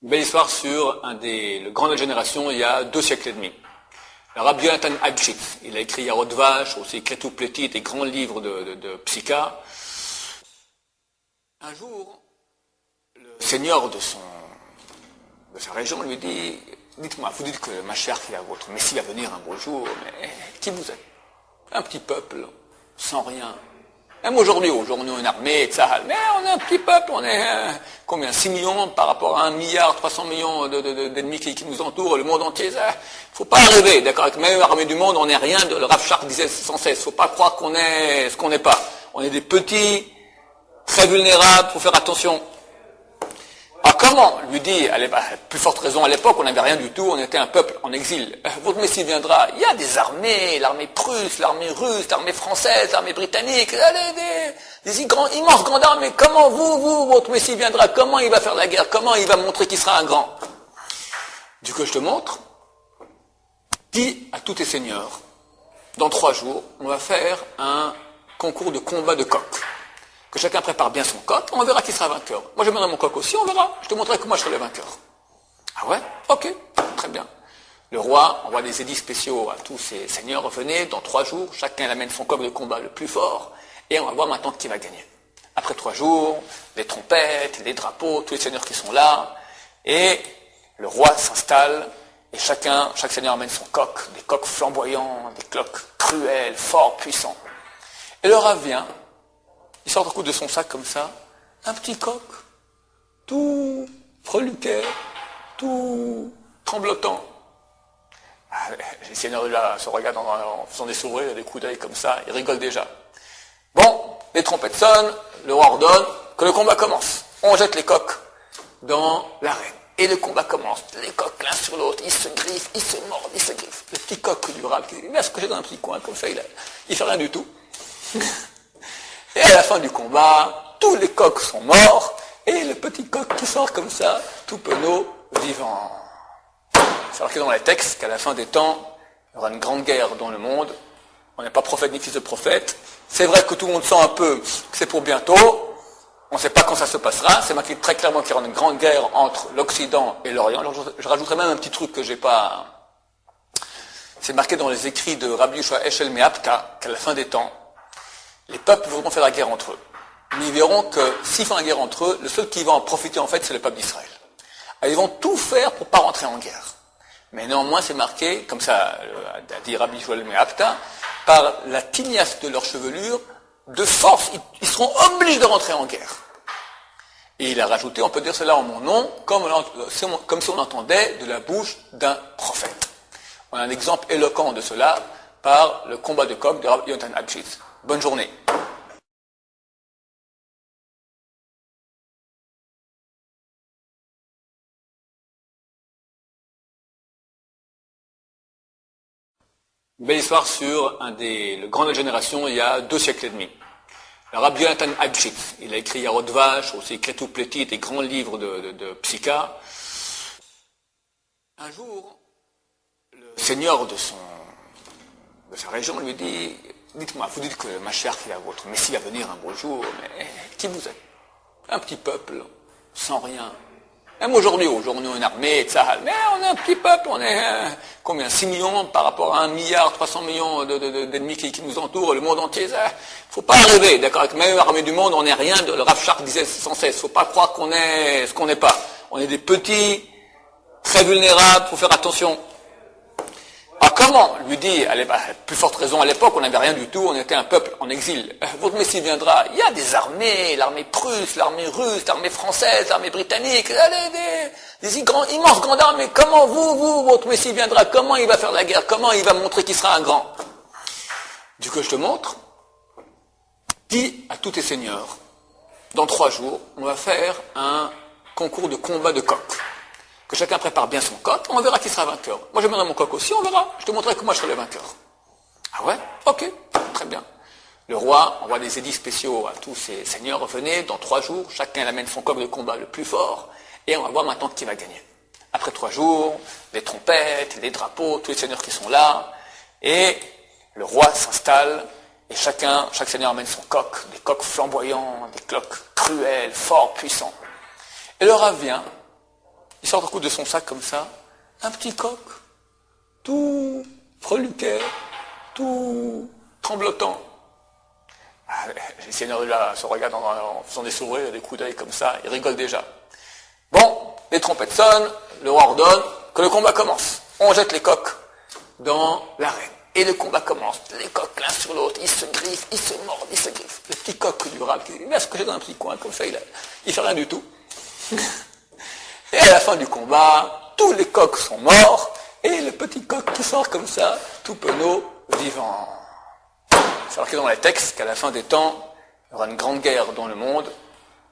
Une belle histoire sur le grand de la génération il y a 2 siècles et demi. Le Rabbi Yonatan Abshitz, il a écrit Yarot Vache, aussi Kretou Pletit, des grands livres de psycha. Un jour, le seigneur de sa région lui dit, dites-moi, vous dites que Mashiach, votre Messie va venir un beau jour, mais qui vous êtes? Un petit peuple, sans rien. Même aujourd'hui, on est une armée, etc. Mais on est un petit peuple, on est combien? 6 millions par rapport à 1 milliard 300 millions d'ennemis qui nous entourent, le monde entier. Faut pas rêver, d'accord? Avec même l'armée du monde, on n'est rien. Le Rav Shark disait sans cesse, faut pas croire qu'on est ce qu'on n'est pas. On est des petits, très vulnérables, faut faire attention. Alors comment? Lui dit, plus forte raison à l'époque, on n'avait rien du tout, on était un peuple en exil. Votre Messie viendra, il y a des armées, l'armée prusse, l'armée russe, l'armée française, l'armée britannique, des immenses grandes armées. Comment votre Messie viendra? Comment il va faire la guerre? Comment il va montrer qu'il sera un grand? Du coup, je te montre. Dis à tous tes seigneurs, dans 3 jours, on va faire un concours de combat de coq. Que chacun prépare bien son coq, on verra qui sera vainqueur. Moi, je mènerai mon coq aussi, on verra. Je te montrerai que moi, je serai le vainqueur. Ah ouais? Ok, très bien. Le roi envoie des édits spéciaux à tous ses seigneurs. Venez, dans 3 jours, chacun amène son coq de combat le plus fort, et on va voir maintenant qui va gagner. Après 3 jours, les trompettes, les drapeaux, tous les seigneurs qui sont là, et le roi s'installe, et chaque seigneur amène son coq, des coqs flamboyants, des coqs cruels, forts, puissants. Et le roi vient, il sort un coup de son sac comme ça, un petit coq, tout freluquet, tout tremblotant. Les seigneurs là se regardent en faisant des sourires, des coups d'œil comme ça, ils rigolent déjà. Bon, les trompettes sonnent, le roi ordonne que le combat commence. On jette les coqs dans l'arène. Et le combat commence. Les coqs l'un sur l'autre, ils se griffent, ils se mordent, ils se griffent. Le petit coq du rab, il va se cocher dans un petit coin comme ça, il fait rien du tout. Et à la fin du combat, tous les coqs sont morts, et le petit coq qui sort comme ça, tout penaud, vivant. C'est marqué dans les textes qu'à la fin des temps, il y aura une grande guerre dans le monde. On n'est pas prophète ni fils de prophète. C'est vrai que tout le monde sent un peu que c'est pour bientôt. On ne sait pas quand ça se passera. C'est marqué très clairement qu'il y aura une grande guerre entre l'Occident et l'Orient. Je rajouterai même un petit truc que j'ai pas... C'est marqué dans les écrits de Rabbi Yoshua Eshel Meapta qu'à la fin des temps, les peuples voudront faire la guerre entre eux. Mais ils verront que s'ils font la guerre entre eux, le seul qui va en profiter en fait, c'est le peuple d'Israël. Alors, ils vont tout faire pour ne pas rentrer en guerre. Mais néanmoins, c'est marqué, comme ça a dit Rabbi Yoshua Meapta, par la tignasse de leur chevelure, de force, ils seront obligés de rentrer en guerre. Et il a rajouté, on peut dire cela en mon nom, comme si on entendait de la bouche d'un prophète. On a un exemple éloquent de cela par le combat de coq de Rabbi Yonatan Abshitz. Bonne journée. Une belle histoire sur le grand de la génération il y a 2 siècles et demi. Le Rabbi Yonatan Abshitz, il a écrit Yarot Vache, aussi Kretou Pletit, des grands livres de psycha. Un jour, le seigneur de sa région lui dit, dites-moi, vous dites que Mashiach, votre Messie va venir un beau jour, mais qui vous êtes? Un petit peuple, sans rien. Même aujourd'hui, on est une armée, etc. Mais on est un petit peuple, on est combien? 6 millions par rapport à 1 milliard 300 millions d'ennemis qui nous entourent, le monde entier. Faut pas rêver, d'accord? Avec même l'armée du monde, on n'est rien. Le Rav Shark disait sans cesse, faut pas croire qu'on est ce qu'on n'est pas. On est des petits, très vulnérables, faut faire attention. Alors comment? Lui dit, plus forte raison à l'époque, on n'avait rien du tout, on était un peuple en exil. Votre Messie viendra, il y a des armées, l'armée prusse, l'armée russe, l'armée française, l'armée britannique, des immenses grandes armées. Comment votre Messie viendra? Comment il va faire la guerre? Comment il va montrer qu'il sera un grand? Du coup, je te montre. Dis à tous tes seigneurs, dans 3 jours, on va faire un concours de combat de coq. Que chacun prépare bien son coq, on verra qui sera vainqueur. Moi, je mènerai mon coq aussi, on verra. Je te montrerai que moi, je serai le vainqueur. Ah ouais? Ok, très bien. Le roi envoie des édits spéciaux à tous ses seigneurs. Venez, dans 3 jours, chacun amène son coq de combat le plus fort, et on va voir maintenant qui va gagner. Après 3 jours, les trompettes, les drapeaux, tous les seigneurs qui sont là, et le roi s'installe, et chaque seigneur amène son coq, des coqs flamboyants, des coqs cruels, forts, puissants. Et le roi vient, il sort un coup de son sac comme ça, un petit coq, tout freluquet, tout tremblotant. Ah, les seigneurs de là se regardent en faisant des sourires, des coups d'œil comme ça, ils rigolent déjà. Bon, les trompettes sonnent, le roi ordonne que le combat commence. On jette les coqs dans l'arène. Et le combat commence. Les coqs l'un sur l'autre, ils se griffent, ils se mordent, ils se griffent. Le petit coq du rab, il va se coucher dans un petit coin, comme ça, il fait rien du tout. Et à la fin du combat, tous les coqs sont morts, et le petit coq qui sort comme ça, tout penaud, vivant. C'est marqué dans les textes qu'à la fin des temps, il y aura une grande guerre dans le monde.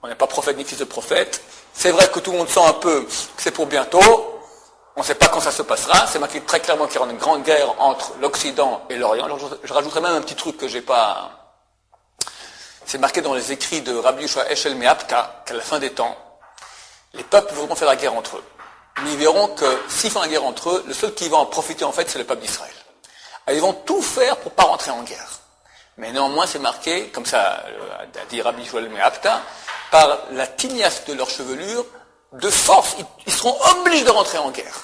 On n'est pas prophète ni fils de prophète. C'est vrai que tout le monde sent un peu que c'est pour bientôt. On ne sait pas quand ça se passera. C'est marqué très clairement qu'il y aura une grande guerre entre l'Occident et l'Orient. Je rajouterai même un petit truc que j'ai pas... C'est marqué dans les écrits de Rabbi Yoshua Eshel Meapta qu'à la fin des temps, les peuples voudront faire la guerre entre eux. Mais ils verront que s'ils font la guerre entre eux, le seul qui va en profiter en fait, c'est le peuple d'Israël. Alors, ils vont tout faire pour ne pas rentrer en guerre. Mais néanmoins, c'est marqué, comme ça a dit Rabbi Yoshua Meapta, par la tignasse de leur chevelure, de force, ils seront obligés de rentrer en guerre.